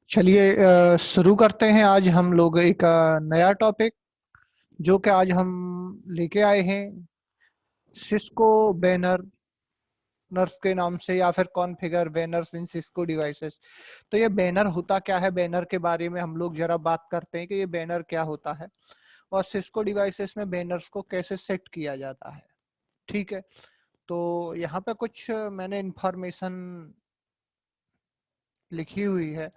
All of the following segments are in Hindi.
चलिए शुरू करते हैं। आज हम लोग एक नया टॉपिक जो कि आज हम लेके आए हैं, सिस्को बैनर नर्स के नाम से, या फिर कॉन्फ़िगर बैनर्स इन सिस्को डिवाइसेस। तो ये बैनर होता क्या है, बैनर के बारे में हम लोग जरा बात करते हैं कि ये बैनर क्या होता है और सिस्को डिवाइसेस में बैनर्स को कैसे सेट किया जाता है। ठीक है, तो यहाँ पे कुछ मैंने इंफॉर्मेशन लिखी हुई है।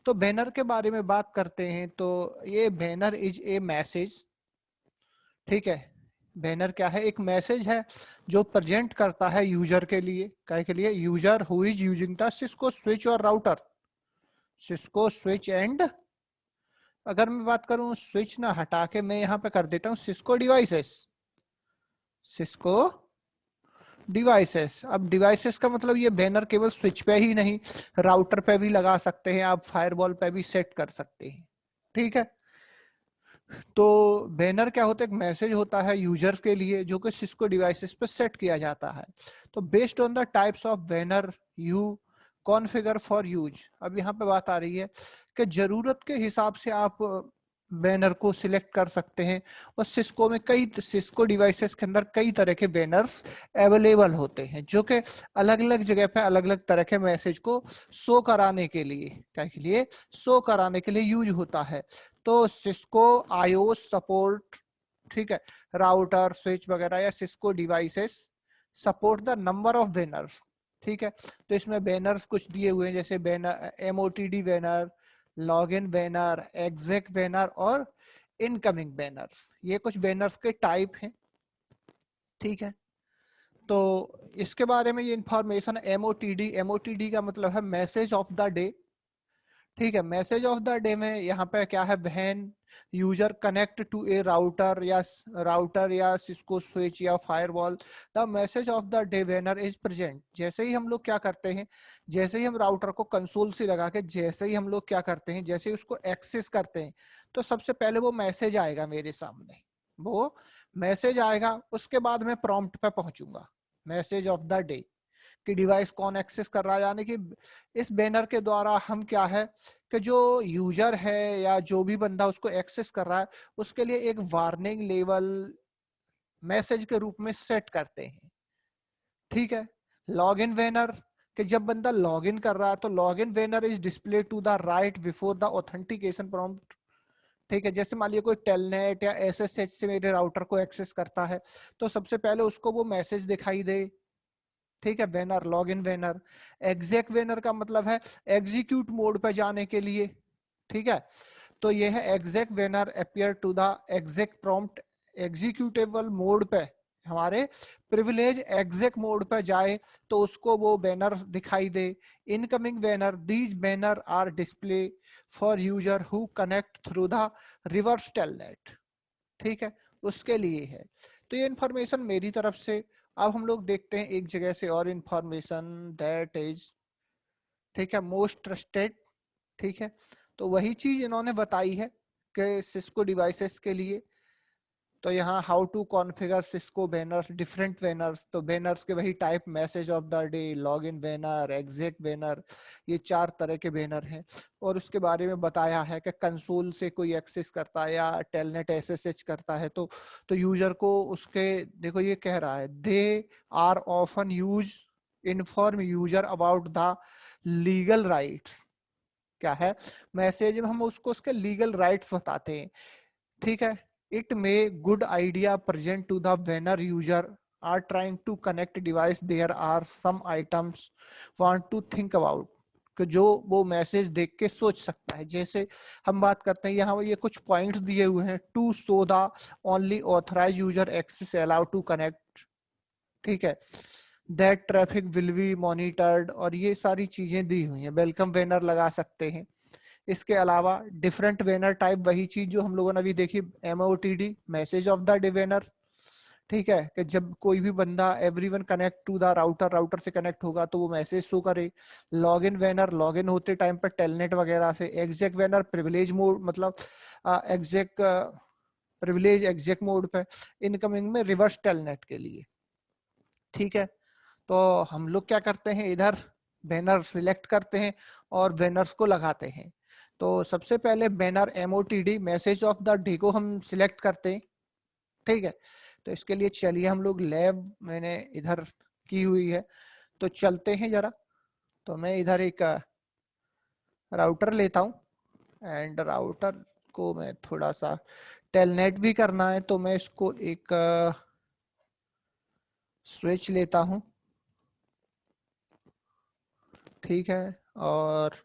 तो बैनर के बारे में बात करते हैं तो ये बैनर इज ए मैसेज। ठीक है, बैनर क्या है, एक मैसेज है जो प्रेजेंट करता है यूजर के लिए, क्या के लिए, user who is using the Cisco switch और राउटर, सिस्को स्विच एंड, अगर मैं बात करूं स्विच ना हटा के मैं यहाँ पे कर देता हूँ सिस्को डिवाइसेस, सिस्को डिवाइसेस। अब डिवाइसेस का मतलब ये बैनर केवल स्विच पे ही नहीं, राउटर पे भी लगा सकते हैं आप, फायरवॉल पे भी सेट कर सकते हैं। ठीक है, तो बैनर क्या होता है, एक मैसेज होता है यूजर के लिए जो कि सिस्को डिवाइसेस पे सेट किया जाता है। तो based on the types of banner you configure for use, अब यहाँ पे बात आ रही है कि जरूरत के हिसाब से आप बैनर को सिलेक्ट कर सकते हैं। और सिस्को में सिस्को डिवाइसेस के अंदर कई तरह के बैनर्स अवेलेबल होते हैं जो कि अलग अलग जगह पे अलग अलग तरह के मैसेज को शो कराने के लिए, क्या के लिए, शो कराने के लिए यूज होता है। तो सिस्को आईओएस सपोर्ट, ठीक है, राउटर स्विच वगैरह या Cisco devices support the number of banners. ठीक है, तो इसमें बैनर्स कुछ दिए हुए हैं जैसे banner MOTD banner, login banner, exact banner और इनकमिंग बैनर्स, ये कुछ बैनर्स के टाइप हैं। ठीक है, तो इसके बारे में ये इंफॉर्मेशन, एमओटीडी, एमओटीडी का मतलब है मैसेज ऑफ द डे। ठीक है, मैसेज ऑफ द डे में यहाँ पे क्या है, when user connect to a router या सिस्को स्विच या firewall, the message of the day banner is present. जैसे ही हम लोग क्या करते हैं, जैसे ही हम राउटर को कंसोल से लगा के जैसे ही हम लोग क्या करते हैं, जैसे ही उसको एक्सेस करते हैं, तो सबसे पहले वो मैसेज आएगा मेरे सामने, वो मैसेज आएगा। उसके बाद मैं प्रॉम्प्ट पे पहुंचूंगा, मैसेज ऑफ द डे कि डिवाइस कौन एक्सेस कर रहा है, यानी कि इस बैनर के द्वारा हम क्या है कि जो यूजर है या जो भी बंदा उसको एक्सेस कर रहा है उसके लिए एक वार्निंग लेवल मैसेज के रूप में सेट करते हैं। ठीक है, लॉग इन बैनर कि जब बंदा लॉग इन कर रहा है तो log in banner is display to the right before the authentication prompt. ठीक है, जैसे मान लिया कोई टेलनेट या एसएसएच से मेरे राउटर को एक्सेस करता है तो सबसे पहले उसको वो मैसेज दिखाई दे। ठीक है, banner, log in banner. Exact banner का मतलब है एग्जीक्यूट मोड पे जाने के लिए। ठीक है, तो ये है exact banner appear to the exact prompt, executable mode पे, हमारे प्रिविलेज एग्जैक्ट मोड पे जाए तो उसको वो बैनर दिखाई दे। Incoming banner, these banner are display for user who connect through the reverse telnet. ठीक है, उसके लिए है। तो ये इंफॉर्मेशन मेरी तरफ से। अब हम लोग देखते हैं एक जगह से और इंफॉर्मेशन, दैट इज, ठीक है, मोस्ट ट्रस्टेड। ठीक है, तो वही चीज इन्होंने बताई है कि सिस्को डिवाइसेस के लिए। तो यहाँ how to configure Cisco banners, different banners, तो बैनर्स के वही type, message of the day, log in banner, exact banner, ये 4 तरह के बैनर हैं। और उसके बारे में बताया है कि कंसोल से कोई एक्सेस करता है या टेलनेट एसएसएच करता है तो यूजर को उसके, देखो ये कह रहा है, they are often use inform user about the legal rights. क्या है, मैसेज में हम उसको उसके लीगल राइट्स बताते हैं। ठीक है, it may good idea present to the banner user are trying to connect device, there are some items want to think about, कि जो वो मैसेज देख के सोच सकता है। जैसे हम बात करते हैं यहाँ ये कुछ पॉइंट्स दिए हुए हैं, to so the only authorize user access allow to connect. ठीक है, that traffic will be monitored, और ये सारी चीजें दी हुई हैं। वेलकम बैनर लगा सकते हैं। इसके अलावा डिफरेंट बैनर टाइप, वही चीज जो हम लोगों ने अभी देखी, MOTD, message of the day banner. ठीक है, कि जब कोई भी बंदा, everyone connect to the router, router से कनेक्ट होगा तो वो मैसेज शो करे। Log in banner, log in होते टाइम पर टेलनेट वगैरह से। एग्जैक्ट बैनर, प्रिविलेज मोड, मतलब एग्जैक्ट प्रिविलेज एग्जैक्ट मोड पे। इनकमिंग में रिवर्स टेलनेट के लिए। ठीक है, तो हम लोग क्या करते हैं, इधर बैनर सिलेक्ट करते हैं और बैनर्स को लगाते हैं। तो सबसे पहले banner MOTD message of the day को हम सिलेक्ट करते हैं, ठीक है। तो इसके लिए चलिए हम लोग लैब मैंने इधर की हुई है, तो चलते हैं जरा। तो मैं इधर एक राउटर लेता हूँ, एंड राउटर को मैं थोड़ा सा टेलनेट भी करना है, तो मैं इसको एक स्विच लेता हूँ, ठीक है। और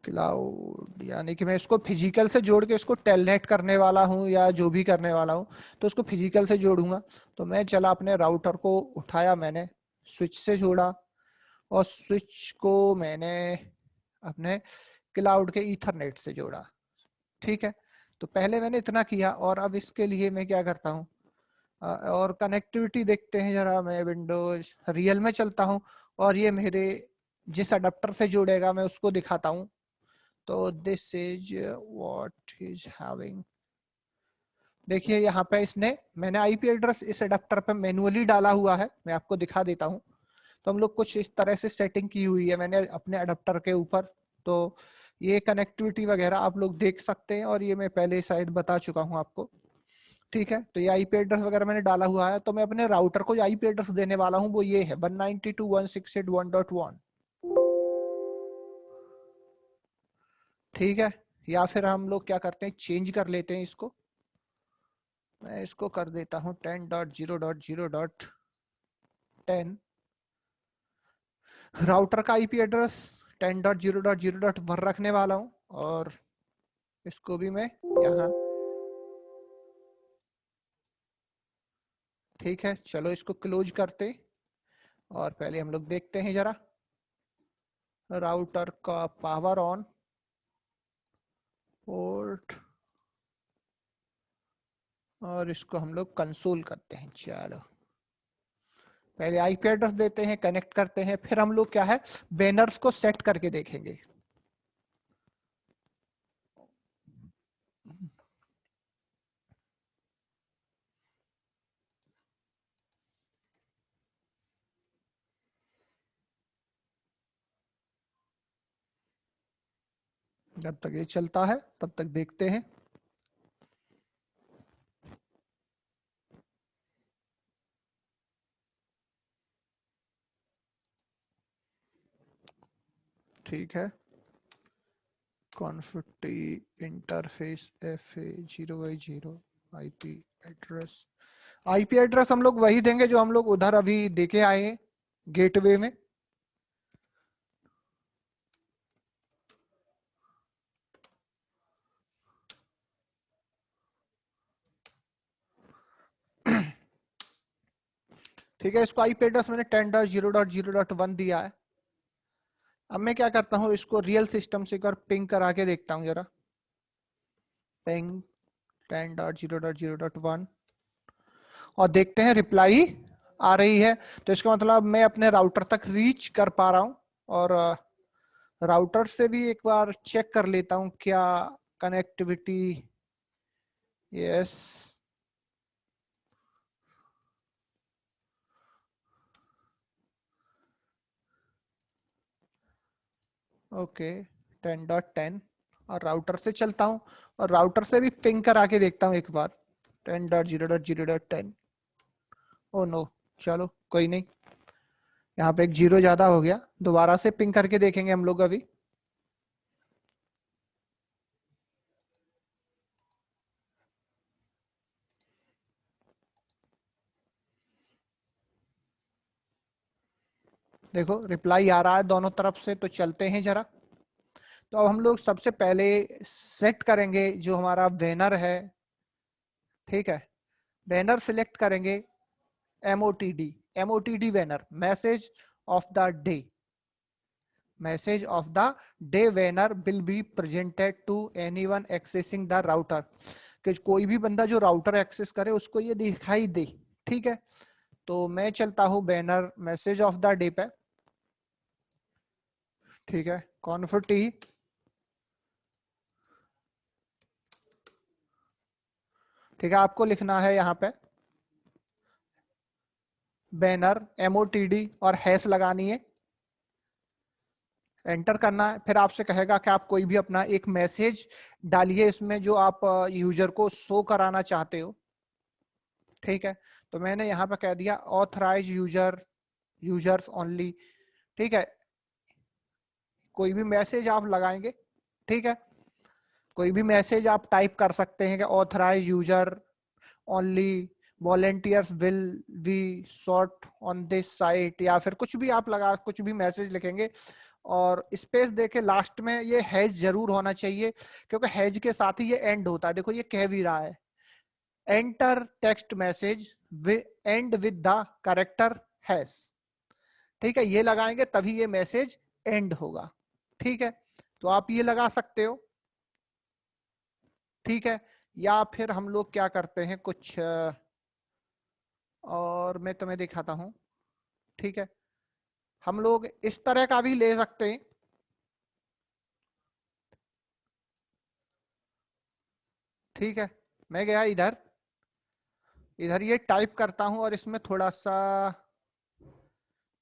क्लाउड यानी कि मैं इसको फिजिकल से जोड़ के इसको टेलनेट करने वाला हूँ या जो भी करने वाला हूँ, तो इसको फिजिकल से जोड़ूंगा। तो मैं चला अपने राउटर को उठाया, मैंने स्विच से जोड़ा, और स्विच को मैंने अपने क्लाउड के ईथरनेट से जोड़ा, ठीक है। तो पहले मैंने इतना किया, और अब इसके लिए मैं क्या करता हूँ, और कनेक्टिविटी देखते हैं जरा। मैं विंडोज रियल में चलता हूँ, और ये मेरे जिस अडेप्टर से जुड़ेगा मैं उसको दिखाता हूँ। तो this is what is having, देखिए यहाँ पे इसने मैंने आईपी एड्रेस इस अडेप्टर पे मैन्युअली डाला हुआ है, मैं आपको दिखा देता हूँ। तो हम लोग कुछ इस तरह से सेटिंग की हुई है मैंने अपने अडेप्टर के ऊपर। तो ये कनेक्टिविटी वगैरह आप लोग देख सकते हैं, और ये मैं पहले शायद बता चुका हूँ आपको, ठीक है। तो ये आईपी एड्रेस वगैरह मैंने डाला हुआ है। तो मैं अपने राउटर को जो आईपी एड्रेस देने वाला हूँ वो ये है 192.168.1.1, ठीक है। या फिर हम लोग क्या करते हैं, चेंज कर लेते हैं इसको। मैं इसको कर देता हूँ 10.0.0.10। राउटर का आईपी एड्रेस 10.0.0.1 रखने वाला हूँ, और इसको भी मैं यहाँ, ठीक है। चलो इसको क्लोज करते, और पहले हम लोग देखते हैं जरा राउटर का पावर ऑन, पोर्ट, और इसको हम लोग कंसोल करते हैं। चलो पहले आईपी एड्रेस देते हैं, कनेक्ट करते हैं, फिर हम लोग क्या है बैनर्स को सेट करके देखेंगे। जब तक ये चलता है तब तक देखते हैं। ठीक है, config interface FA0Y0 IP address. IP address हम लोग वही देंगे जो हम लोग उधर अभी देके आए हैं गेटवे में। ठीक है, इसको आईपी एड्रेस मैंने 10.0.0.1 दिया है। अब मैं क्या करता हूँ, इसको रियल सिस्टम से एक बार पिंग करा के देखता हूँ जरा। पिंग 10.0.0.1, और देखते हैं रिप्लाई आ रही है। तो इसका मतलब मैं अपने राउटर तक रीच कर पा रहा हूँ, और राउटर से भी एक बार चेक कर लेता हूँ क्या कनेक्टिविटी। यस, ओके 10.10, और राउटर से चलता हूँ, और राउटर से भी पिंग करा के देखता हूँ एक बार 10.0.0.10। ओ नो, चलो कोई नहीं, यहाँ पे एक जीरो ज्यादा हो गया। दोबारा से पिंग करके देखेंगे हम लोग अभी। देखो रिप्लाई आ रहा है दोनों तरफ से, तो चलते हैं जरा। तो अब हम लोग सबसे पहले सेट करेंगे जो हमारा बैनर है, ठीक है। बैनर सिलेक्ट करेंगे MOTD, MOTD banner message of the day, message of the day banner will be presented to anyone accessing the router, कि कोई भी बंदा जो राउटर एक्सेस करे उसको ये दिखाई दे, ठीक है। तो मैं चलता हूं banner message of the day पे, ठीक है। कॉन्फिग ठीक है, आपको लिखना है यहाँ पे बैनर MOTD और हैश लगानी है, एंटर करना है, फिर आपसे कहेगा कि आप कोई भी अपना एक मैसेज डालिए इसमें जो आप यूजर को शो कराना चाहते हो। ठीक है, तो मैंने यहाँ पे कह दिया ऑथराइज यूजर्स ओनली। ठीक है, कोई भी मैसेज आप लगाएंगे, ठीक है, कोई भी मैसेज आप टाइप कर सकते हैं कि authorize user only, volunteers will be sought on this site, या फिर कुछ भी आप लगा, कुछ भी मैसेज लिखेंगे और स्पेस देके लास्ट में ये हैज जरूर होना चाहिए, क्योंकि हैज के साथ ही ये एंड होता है। देखो ये कह भी रहा है enter text message and with the character has. ठीक है, ये लगाएंगे तभी ये मैसेज एंड होगा। ठीक है, तो आप ये लगा सकते हो। ठीक है, या फिर हम लोग क्या करते हैं कुछ और मैं तुम्हें दिखाता हूं। ठीक है, हम लोग इस तरह का भी ले सकते हैं। ठीक है, मैं गया इधर, इधर ये टाइप करता हूं और इसमें थोड़ा सा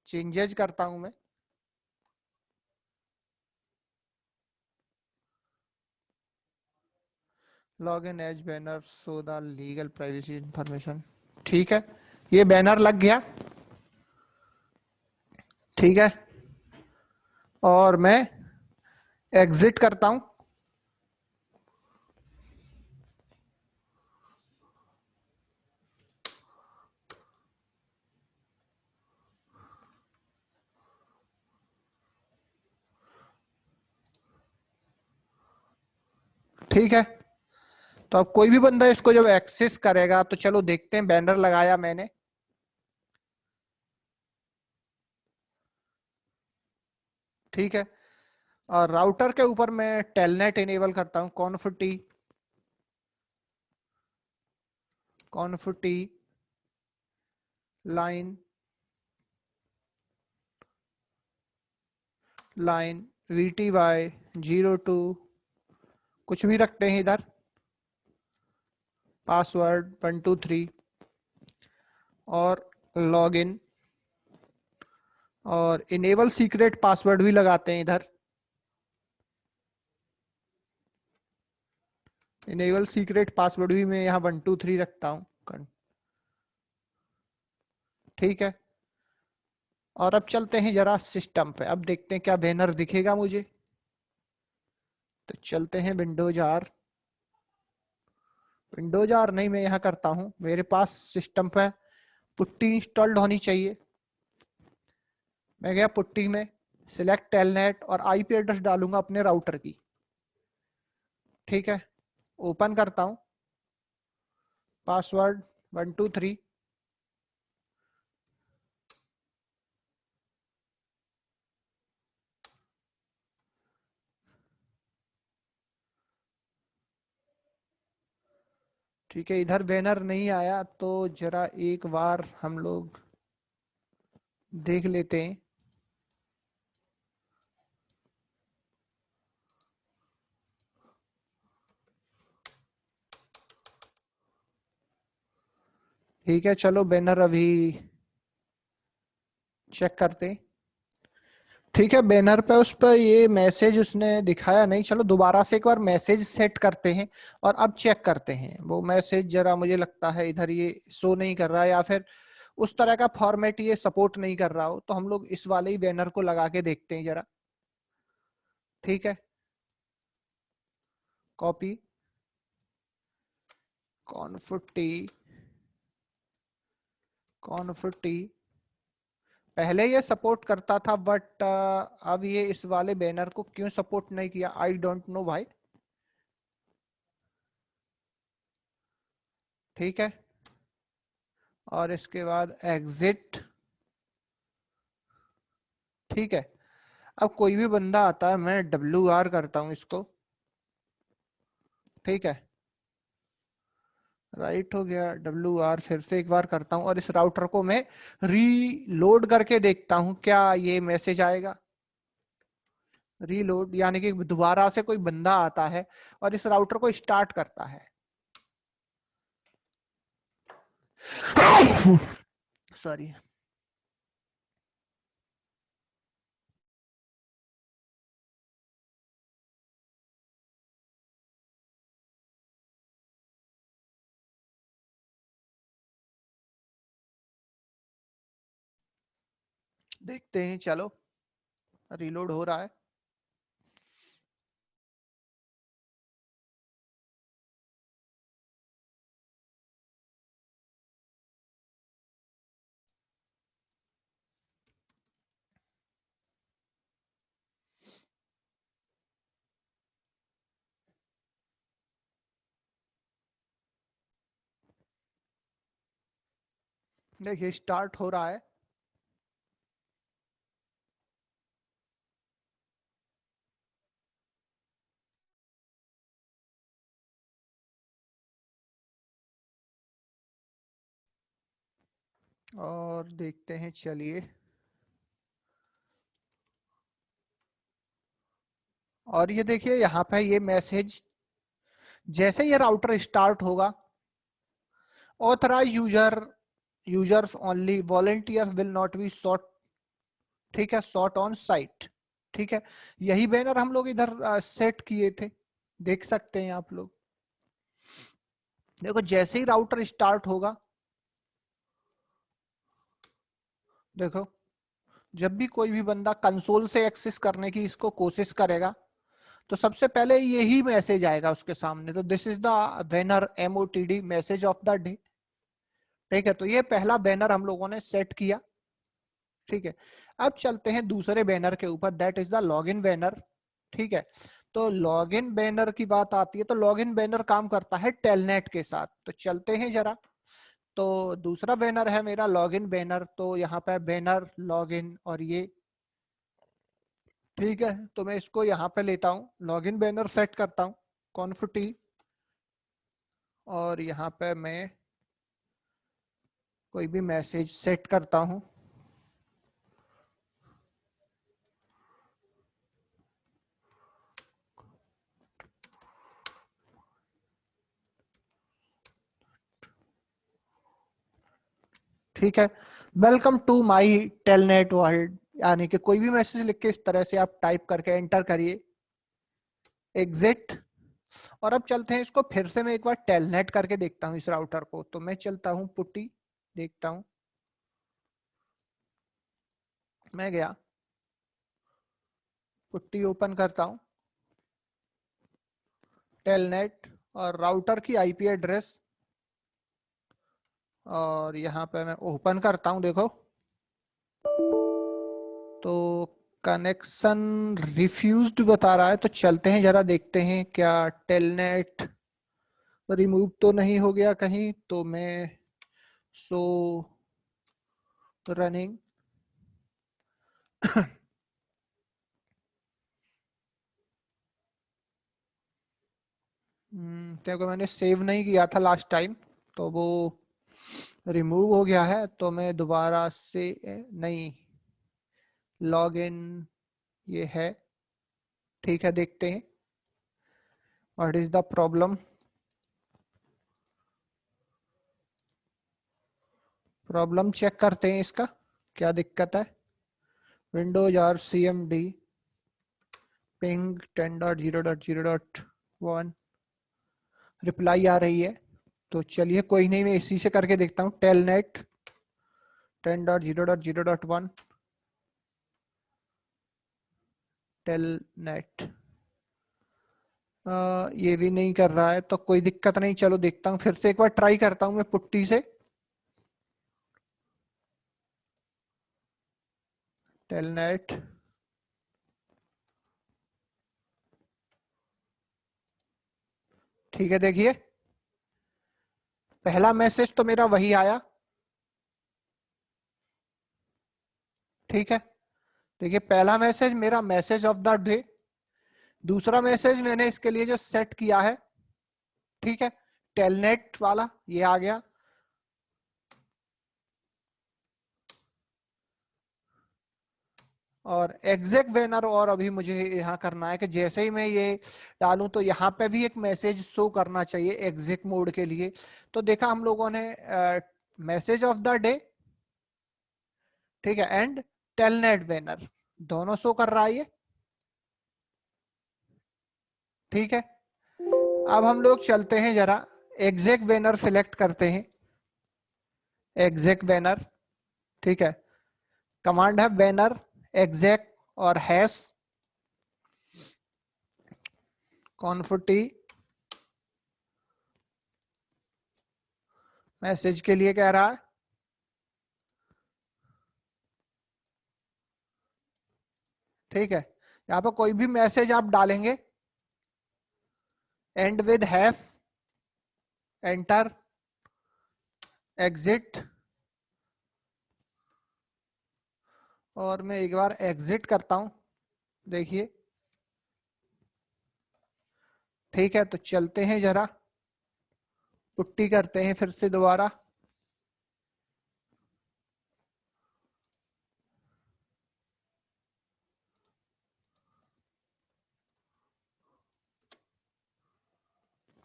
चेंजेस करता हूं मैं। Log in as banner so the legal privacy information. ठीक है, ये बैनर लग गया। ठीक है, और मैं एग्जिट करता हूं। ठीक है, तो अब कोई भी बंदा इसको जब एक्सेस करेगा तो चलो देखते हैं। बैनर लगाया मैंने। ठीक है, और राउटर के ऊपर मैं टेलनेट इनेबल करता हूं, कॉन्फिटी लाइन VTY 02 कुछ भी रखते हैं इधर, पासवर्ड 123 और लॉगिन, और इनेबल सीक्रेट पासवर्ड भी लगाते हैं इधर। इनेबल सीक्रेट पासवर्ड भी मैं यहाँ 123 रखता हूँ। ठीक है, और अब चलते हैं जरा सिस्टम पे, अब देखते हैं क्या बैनर दिखेगा मुझे। तो चलते हैं विंडोज आर नहीं, मैं यहाँ करता हूँ, मेरे पास सिस्टम पे पुट्टी इंस्टॉल्ड होनी चाहिए। मैं गया पुट्टी में, सिलेक्ट टेलनेट और आईपी एड्रेस डालूंगा अपने राउटर की। ठीक है, ओपन करता हूँ, पासवर्ड 123। ठीक है, इधर बैनर नहीं आया तो जरा एक बार हम लोग देख लेते हैं। ठीक है, चलो बैनर अभी चेक करते हैं। ठीक है, बैनर पे उस पर ये मैसेज उसने दिखाया नहीं, चलो दोबारा से एक बार मैसेज सेट करते हैं और अब चेक करते हैं। वो मैसेज जरा मुझे लगता है इधर ये शो नहीं कर रहा है, या फिर उस तरह का फॉर्मेट ये सपोर्ट नहीं कर रहा हो, तो हम लोग इस वाले ही बैनर को लगा के देखते हैं जरा। ठीक है, कॉपी कॉन्फिटी कॉन्फिटी पहले ये सपोर्ट करता था, बट अब ये इस वाले बैनर को क्यों सपोर्ट नहीं किया, आई डोंट नो भाई। ठीक है, और इसके बाद एग्जिट। ठीक है, अब कोई भी बंदा आता है, मैं WR करता हूं इसको। ठीक है, राइट हो गया, WR फिर से एक बार करता हूं और इस राउटर को मैं रीलोड करके देखता हूं क्या ये मैसेज आएगा। रीलोड यानी कि दोबारा से कोई बंदा आता है और इस राउटर को स्टार्ट करता है। सॉरी। देखते हैं, चलो रिलोड हो रहा है। देखिए स्टार्ट हो रहा है। और देखते हैं, चलिए। और ये देखिए यहाँ पे ये मैसेज, जैसे ये राउटर स्टार्ट होगा, authorize users only, volunteers will not be sought, ठीक है, सॉट ऑन साइट। ठीक है, यही बैनर हम लोग इधर सेट किए थे, देख सकते हैं आप लोग। देखो जैसे ही राउटर स्टार्ट होगा, देखो जब भी कोई भी बंदा कंसोल से एक्सेस करने की इसको कोशिश करेगा, तो सबसे पहले यही मैसेज आएगा उसके सामने। तो this is the banner MOTD, message of the day. ठीक है, तो ये पहला बैनर हम लोगों ने सेट किया। ठीक है, अब चलते हैं दूसरे बैनर के ऊपर, that is the login banner. ठीक है, तो लॉगिन बैनर की बात आती है, तो लॉगिन बैनर काम करता है टेलनेट के साथ। तो चलते हैं जरा। तो दूसरा बैनर है मेरा लॉगिन बैनर, तो यहाँ पे बैनर लॉगिन और ये, ठीक है, तो मैं इसको यहाँ पे लेता हूँ, लॉगिन बैनर सेट करता हूँ कॉन्फ टी, और यहाँ पे मैं कोई भी मैसेज सेट करता हूँ। ठीक है, welcome to my telnet world, यानी कि कोई भी मैसेज लिख के इस तरह से आप टाइप करके एंटर करिए, एग्जिट। और अब चलते हैं इसको फिर से मैं एक बार टेलनेट करके देखता हूँ इस राउटर को। तो मैं चलता हूँ पुट्टी, देखता हूँ, मैं गया पुट्टी ओपन करता हूँ, टेलनेट और राउटर की IP एड्रेस, और यहाँ पे मैं ओपन करता हूँ, देखो तो कनेक्शन रिफ्यूज्ड बता रहा है। तो चलते हैं जरा देखते हैं क्या टेलनेट रिमूव तो नहीं हो गया कहीं। तो मैं सो रनिंग देखो मैंने सेव नहीं किया था लास्ट टाइम, तो वो रिमूव हो गया है। तो मैं दोबारा से नहीं, लॉग इन ये है, ठीक है, देखते हैं what is the problem. Problem check करते हैं इसका क्या दिक्कत है। Windows R CMD ping 10.0.0.1 reply आ रही है। तो चलिए कोई नहीं, मैं इसी से करके देखता हूँ, टेलनेट 10.0.0.1 टेलनेट, ये भी नहीं कर रहा है, तो कोई दिक्कत नहीं। चलो देखता हूँ, फिर से एक बार ट्राई करता हूँ मैं पुट्टी से, टेलनेट। ठीक है, देखिए पहला मैसेज तो मेरा वही आया। ठीक है, देखिए पहला मैसेज मेरा मैसेज ऑफ द डे, दूसरा मैसेज मैंने इसके लिए जो सेट किया है, ठीक है, टेलनेट वाला, ये आ गया। और एग्जैक्ट बैनर, और अभी मुझे यहाँ करना है कि जैसे ही मैं ये डालूं तो यहाँ पे भी एक मैसेज शो करना चाहिए एग्जैक्ट मोड के लिए। तो देखा हम लोगों ने मैसेज ऑफ द डे, ठीक है, एंड टेलनेट बैनर दोनों शो कर रहा है ये। ठीक है, अब हम लोग चलते हैं जरा, एग्जैक्ट बैनर सिलेक्ट करते हैं, एग्जैक्ट बैनर। ठीक है, कमांड है बैनर एग्जैक और हैश कॉन्फिटी मैसेज के लिए कह रहा है। ठीक है, यहाँ पर कोई भी मैसेज आप डालेंगे and with hash enter exit, और मैं एक बार एग्जिट करता हूं, देखिए। ठीक है, तो चलते हैं जरा, पुट्टी करते हैं फिर से दोबारा।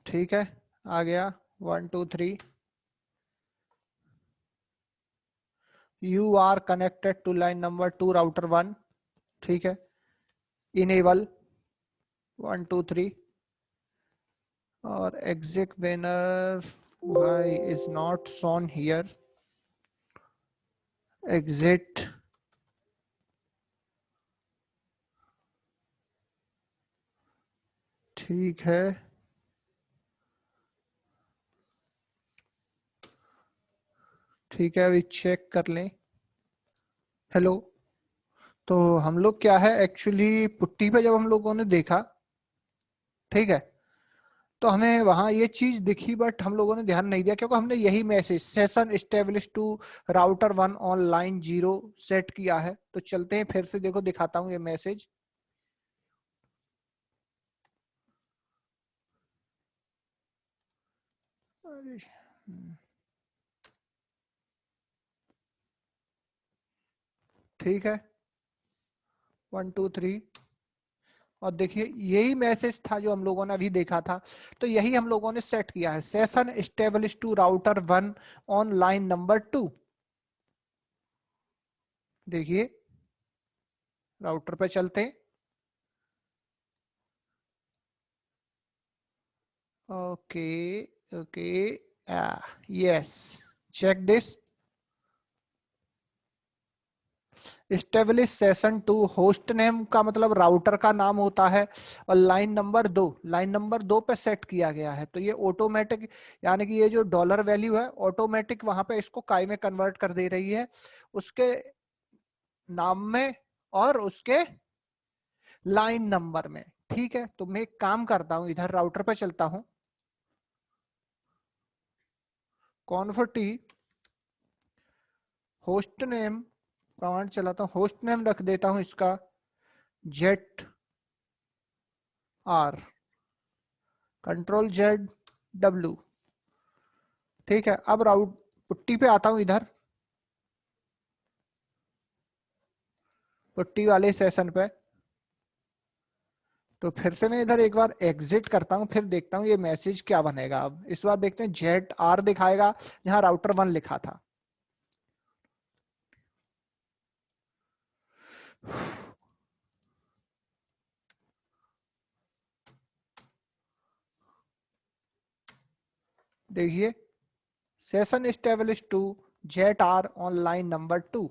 ठीक है, आ गया 1 2 3। You are connected to line number 2 router 1। ठीक है, इनेबल 1 2 3 और एग्जिट बैनर भाई is not shown here, exit. ठीक है, ठीक है, अभी चेक कर लें। हेलो, तो हम लोग क्या है एक्चुअली पुट्टी पे जब हम लोगों ने देखा, ठीक है, तो हमें वहां ये चीज दिखी बट हम लोगों ने ध्यान नहीं दिया क्योंकि हमने यही message session establish to router 1 on line 0 set किया है। तो चलते हैं फिर से, देखो दिखाता हूँ ये मैसेज। ठीक है 1 2 3 और देखिए यही मैसेज था जो हम लोगों ने अभी देखा था। तो यही हम लोगों ने सेट किया है, session establish to router 1 on line number 2। देखिए राउटर पे चलते हैं। Okay okay, yes, check this. Establish session 2, host name का मतलब राउटर का नाम होता है, और लाइन नंबर 2 पे सेट किया गया है। तो ये ऑटोमेटिक, यानी कि ये जो डॉलर वैल्यू है ऑटोमेटिक वहां पे इसको काय में कन्वर्ट कर दे रही है, उसके नाम में और उसके लाइन नंबर में। ठीक है, तो मैं एक काम करता हूं, इधर राउटर पे चलता हूं, कॉन्फिटी होस्ट नेम कमांड चलाता हूं, होस्ट नेम रख देता हूं इसका Z R, control Z W. ठीक है, अब राउट पुट्टी पे आता हूं, इधर पुट्टी वाले सेशन पे। तो फिर से मैं इधर एक बार एग्जिट करता हूं, फिर देखता हूं ये मैसेज क्या बनेगा। अब इस बार देखते हैं जेड आर दिखाएगा जहां राउटर 1 लिखा था। देखिए session establish to Z R on line number 2।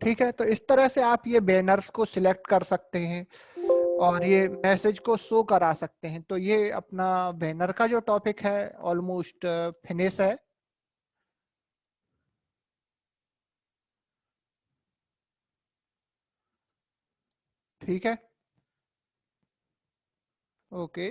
ठीक है, तो इस तरह से आप ये बैनर्स को सिलेक्ट कर सकते हैं और ये मैसेज को शो करा सकते हैं। तो ये अपना बैनर का जो टॉपिक है ऑलमोस्ट फिनिश है। ठीक है, ओके।